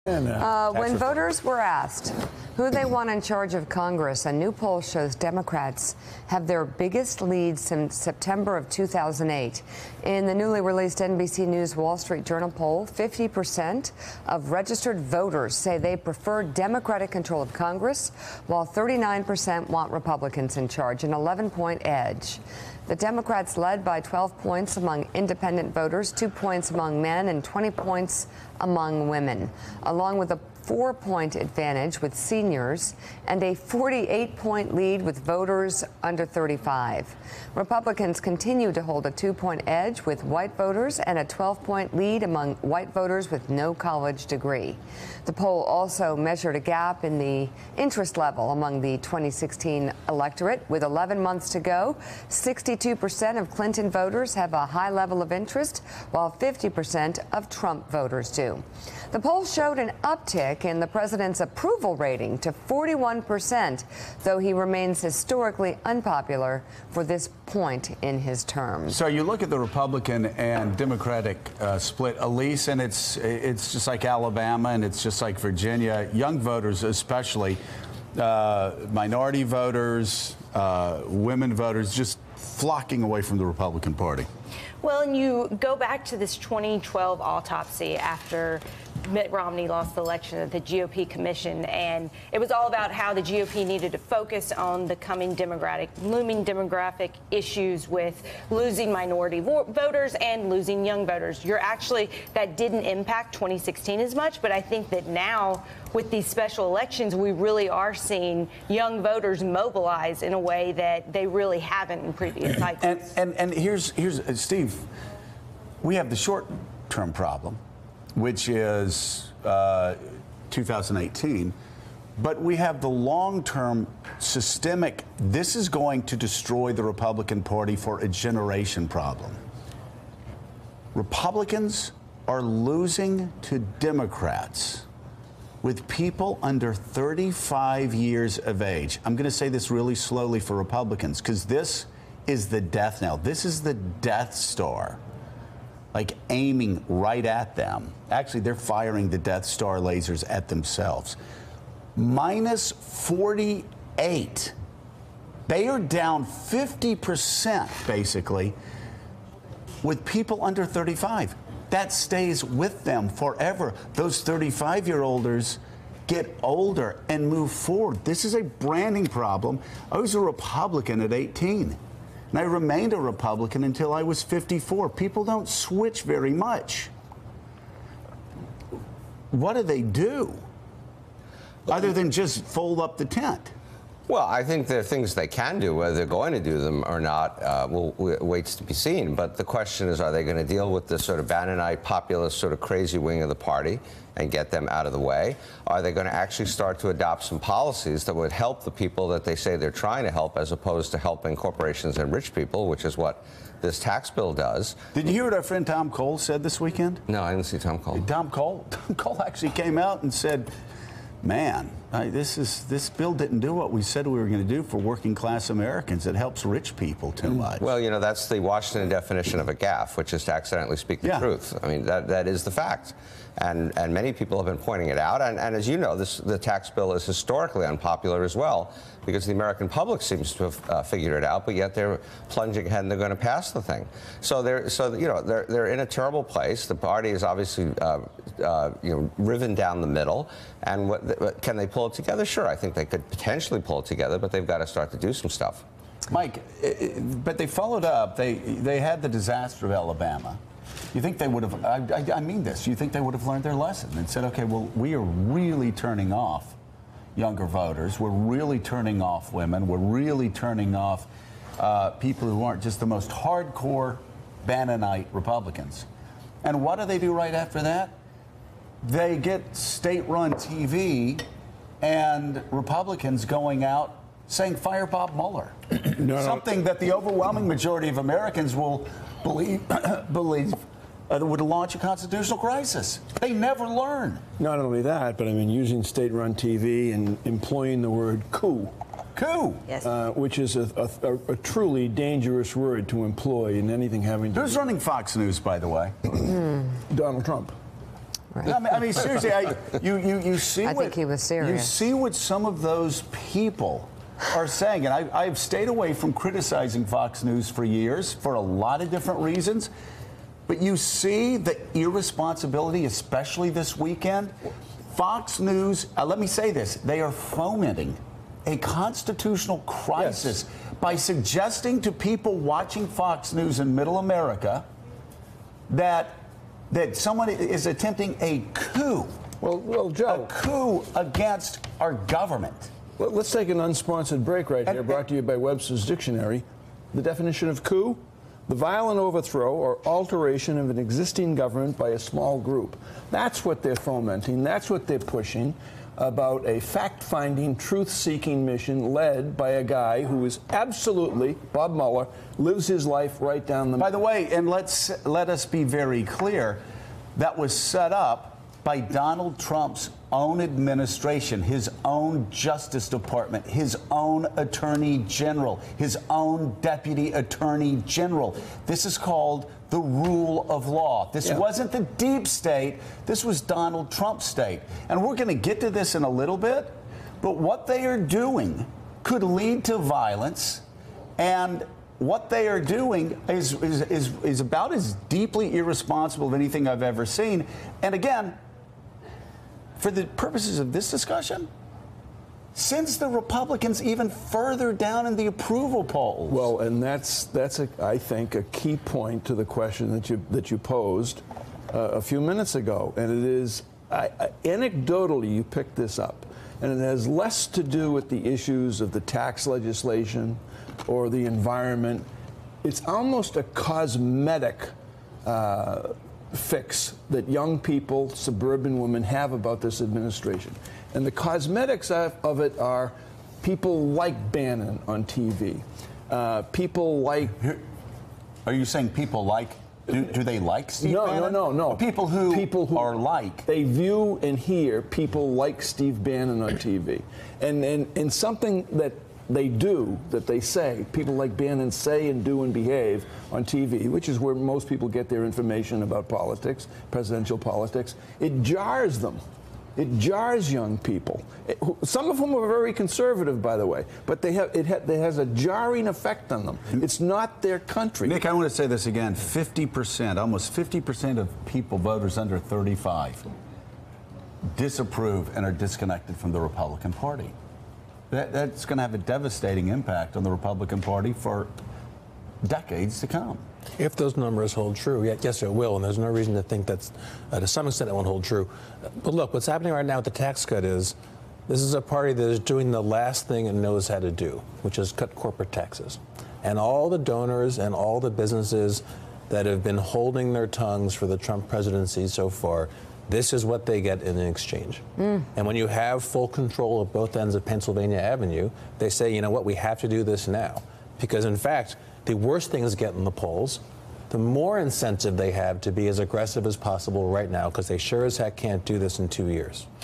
When voters were asked who they want in charge of Congress, a new poll shows Democrats have their biggest lead since September of 2008. In the newly released NBC News Wall Street Journal poll, 50% of registered voters say they prefer Democratic control of Congress, while 39% want Republicans in charge, an 11-point edge. The Democrats led by 12 points among independent voters, 2 points among men, and 20 points among women, along with a 4-point advantage with seniors and a 48-point lead with voters under 35. Republicans continue to hold a 2-point edge with white voters and a 12-point lead among white voters with no college degree. The poll also measured a gap in the interest level among the 2016 electorate. With 11 months to go, 62% of Clinton voters have a high level of interest, while 50% of Trump voters do. The poll showed an uptick in the president's approval rating to 41%, though he remains historically unpopular for this point in his term. So you look at the Republican and Democratic split, Elise, and it's just like Alabama and it's just like Virginia. Young voters especially, minority voters, women voters, just flocking away from the Republican Party. Well, and you go back to this 2012 autopsy after Mitt Romney lost the election at the GOP commission, and it was all about how the GOP needed to focus on the looming demographic issues with losing minority voters and losing young voters. That didn't impact 2016 as much, but I think that now with these special elections, we really are seeing young voters mobilize in a way that they really haven't in previous cycles. And here's Steve, we have the short-term problem, which is 2018, but we have the long-term systemic, this is going to destroy the Republican Party for a generation problem. Republicans are losing to Democrats with people under 35 years of age. I'm going to say this really slowly for Republicans, because this is the death knell. This is the Death Star, like aiming right at them. Actually, they're firing the Death Star lasers at themselves. Minus 48. They are down 50%, basically, with people under 35. That stays with them forever. Those 35-year-olders get older and move forward. This is a branding problem. I was a Republican at 18, and I remained a Republican until I was 54. People don't switch very much. What do? Other than just fold up the tent? Well, I think there are things they can do. Whether they're going to do them or not waits to be seen. But the question is, are they going to deal with this sort of Bannonite populist sort of crazy wing of the party and get them out of the way? Are they going to actually start to adopt some policies that would help the people that they say they're trying to help, as opposed to helping corporations and rich people, which is what this tax bill does? Did you hear what our friend Tom Cole said this weekend? No, I didn't see Tom Cole. Tom Cole actually came out and said, man, this bill didn't do what we said we were going to do for working class Americans. It helps rich people too much. Well, you know, that's the Washington definition of a gaffe, which is to accidentally speak the truth. I mean, that is the fact. And many people have been pointing it out. And as you know, the tax bill is historically unpopular as well, because the American public seems to have figured it out, but yet they're plunging ahead and they're going to pass the thing. So they're in a terrible place. The party is obviously riven down the middle. And can they pull it together? Sure, I think they could potentially pull it together, but they've got to start to do some stuff. Mike, but they followed up. They had the disaster of Alabama. You think they would have, I mean this, you think they would have learned their lesson and said, okay, well, we are really turning off younger voters. We're really turning off women. We're really turning off people who aren't just the most hardcore Bannonite Republicans. And what do they do right after that? They get state-run TV and Republicans going out saying, fire Bob Mueller. Something that the overwhelming majority of Americans will believe would launch a constitutional crisis. They never learn. Not only that, but I mean, using state-run TV and employing the word coup. Coup. Yes. Which is a truly dangerous word to employ in anything having to Who's running Fox News, by the way? Donald Trump. Right. No, I mean seriously, you see I what think he was serious. You see what some of those people are saying, and I've stayed away from criticizing Fox News for years for a lot of different reasons. But you see the irresponsibility, especially this weekend. Fox News, let me say this, they are fomenting a constitutional crisis by suggesting to people watching Fox News in Middle America that someone is attempting a coup. Well, Joe. A coup against our government. Let's take an unsponsored break right here, brought to you by Webster's Dictionary. The definition of coup: the violent overthrow or alteration of an existing government by a small group. That's what they're fomenting. That's what they're pushing, about a fact-finding, truth-seeking mission led by a guy who is absolutely, Bob Mueller, lives his life right down the middle. By the way, and let us be very clear, that was set up by Donald Trump's own administration, his own Justice Department, his own Attorney General, his own Deputy Attorney General. This is called the rule of law. This wasn't the deep state. This was Donald Trump's state. And we're going to get to this in a little bit, but what they are doing could lead to violence, and what they are doing is about as deeply irresponsible as anything I've ever seen. And again, for the purposes of this discussion, sends the Republicans even further down in the approval polls. Well, and that's I think a key point to the question that you posed a few minutes ago, and it is anecdotally you picked this up, and it has less to do with the issues of the tax legislation or the environment. It's almost a cosmetic fix that young people, suburban women, have about this administration. And the cosmetics of it are people like Bannon on TV. People like... Are you saying people like... Do they like Steve Bannon? No. People who are like... They view and hear people like Steve Bannon on TV. And something that they do, that they say, people like Bannon say and do and behave on TV, which is where most people get their information about politics, presidential politics, it jars them. It jars young people. Some of whom are very conservative, by the way, but it has a jarring effect on them. It's not their country. Nick, I want to say this again. 50%, almost 50% of people, voters under 35, disapprove and are disconnected from the Republican Party. That's going to have a devastating impact on the Republican Party for decades to come. If those numbers hold true, yes, it will, and there's no reason to think that's, to some extent, it won't hold true. But look, what's happening right now with the tax cut is, this is a party that is doing the last thing it knows how to do, which is cut corporate taxes. And all the donors and all the businesses that have been holding their tongues for the Trump presidency so far, this is what they get in exchange. And when you have full control of both ends of Pennsylvania Avenue, they say, you know what, we have to do this now. Because, in fact, the worse things get in the polls, the more incentive they have to be as aggressive as possible right now, because they sure as heck can't do this in 2 years.